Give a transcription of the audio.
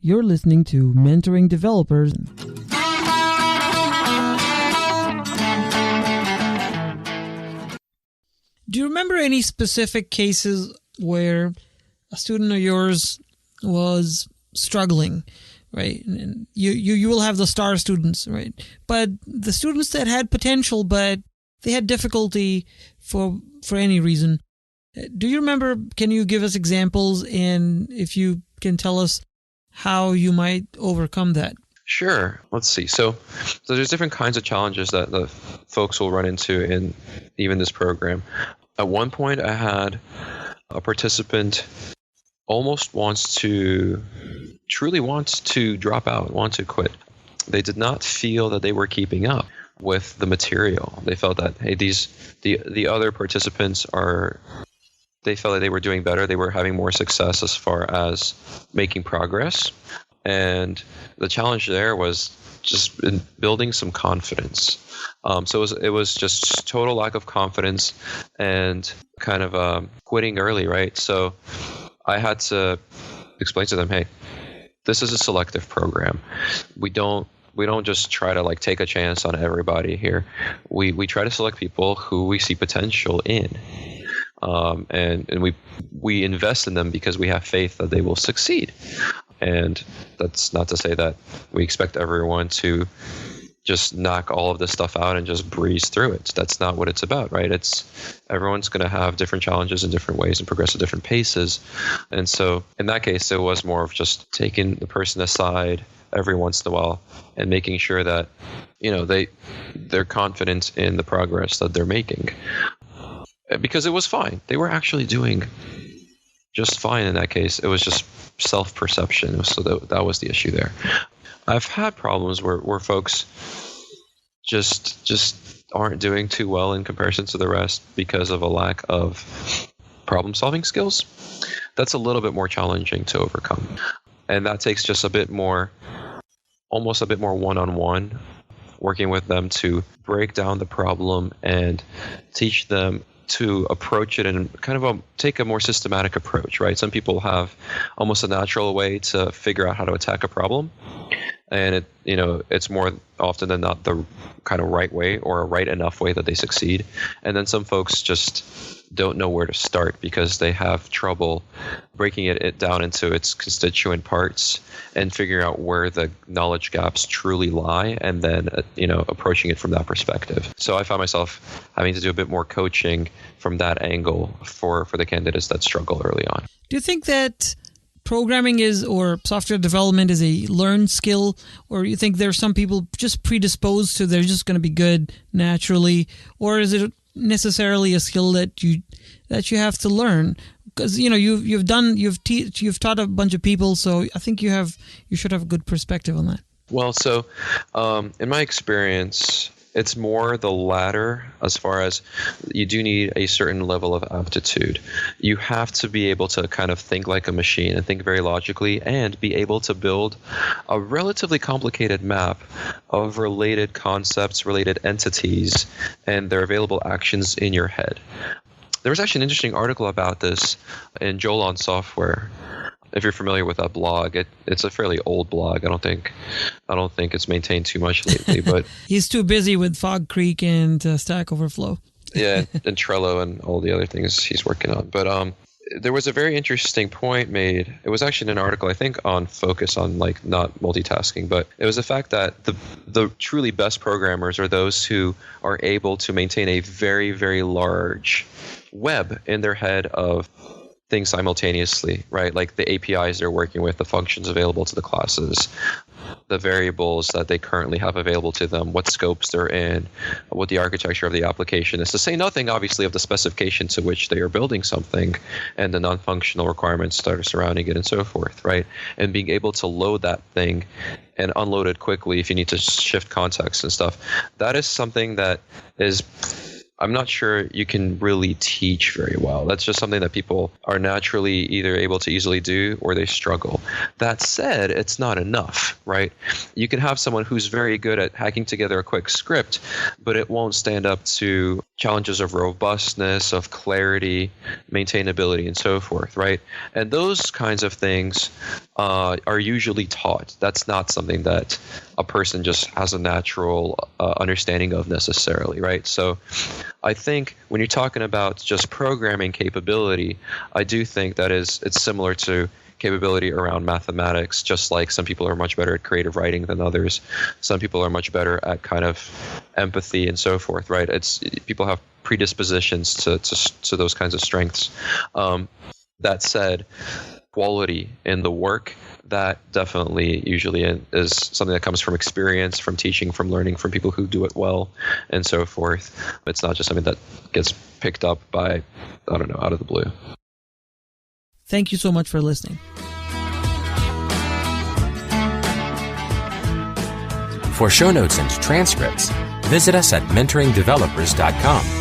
You're listening to Mentoring Developers. Do you remember any specific cases where a student of yours was struggling, right? And you will have the star students, right? But the students that had potential, but they had difficulty for any reason. Do you remember, can you give us examples, and if you can tell us how you might overcome that? Sure. Let's see. So there's different kinds of challenges that the folks will run into in even this program. At one point, I had a participant truly wants to drop out, want to quit. They did not feel that they were keeping up with the material. They felt that, hey, the other participants they felt that they were doing better. They were having more success as far as making progress. And the challenge there was just in building some confidence. So it was just total lack of confidence and kind of quitting early, right? So I had to explain to them, hey, this is a selective program. We don't just try to take a chance on everybody here. We try to select people who we see potential in. And we invest in them because we have faith that they will succeed. And that's not to say that we expect everyone to just knock all of this stuff out and just breeze through it. That's not what it's about, right? Everyone's going to have different challenges in different ways and progress at different paces. And so in that case, it was more of just taking the person aside every once in a while and making sure that, they're confident in the progress that they're making. Because it was fine. They were actually doing just fine in that case. It was just self-perception. So that was the issue there. I've had problems where folks just aren't doing too well in comparison to the rest because of a lack of problem-solving skills. That's a little bit more challenging to overcome. And that takes just almost a bit more one-on-one, working with them to break down the problem and teach them to approach it and kind of take a more systematic approach, right? Some people have almost a natural way to figure out how to attack a problem, and it's more often than not the kind of right way or a right enough way that they succeed. And then some folks just don't know where to start because they have trouble breaking it down into its constituent parts and figuring out where the knowledge gaps truly lie, and then approaching it from that perspective. So I found myself having to do a bit more coaching from that angle for the candidates that struggle early on. Do you think that programming or software development is a learned skill, or you think there's some people just predisposed to they're just going to be good naturally, or is it necessarily a skill that you have to learn? Because you've taught a bunch of people, so I think you should have a good perspective on that. Well, so in my experience, it's more the latter, as far as you do need a certain level of aptitude. You have to be able to kind of think like a machine and think very logically, and be able to build a relatively complicated map of related concepts, related entities, and their available actions in your head. There was actually an interesting article about this in Jolon Software. If you're familiar with that blog, it's a fairly old blog. I don't think it's maintained too much lately. But he's too busy with Fog Creek and Stack Overflow. Yeah, and Trello and all the other things he's working on. But there was a very interesting point made. It was actually an article, I think, on focus on not multitasking, but it was the fact that the truly best programmers are those who are able to maintain a very, very large web in their head of things simultaneously, right? Like the APIs they're working with, the functions available to the classes, the variables that they currently have available to them, what scopes they're in, what the architecture of the application is, to say nothing, obviously, of the specification to which they are building something and the non-functional requirements that are surrounding it and so forth, right? And being able to load that thing and unload it quickly if you need to shift context and stuff. That is something that is, I'm not sure you can really teach very well. That's just something that people are naturally either able to easily do or they struggle. That said, it's not enough, right? You can have someone who's very good at hacking together a quick script, but it won't stand up to challenges of robustness, of clarity, maintainability, and so forth, right? And those kinds of things are usually taught. That's not something that a person just has a natural understanding of necessarily, right? So I think when you're talking about just programming capability, I do think that it's similar to capability around mathematics, just like some people are much better at creative writing than others. Some people are much better at kind of empathy and so forth, right? People have predispositions to those kinds of strengths. That said, quality in the work, that definitely usually is something that comes from experience, from teaching, from learning, from people who do it well, and so forth. It's not just something that gets picked up by, I don't know, out of the blue. Thank you so much for listening. For show notes and transcripts, visit us at mentoringdevelopers.com.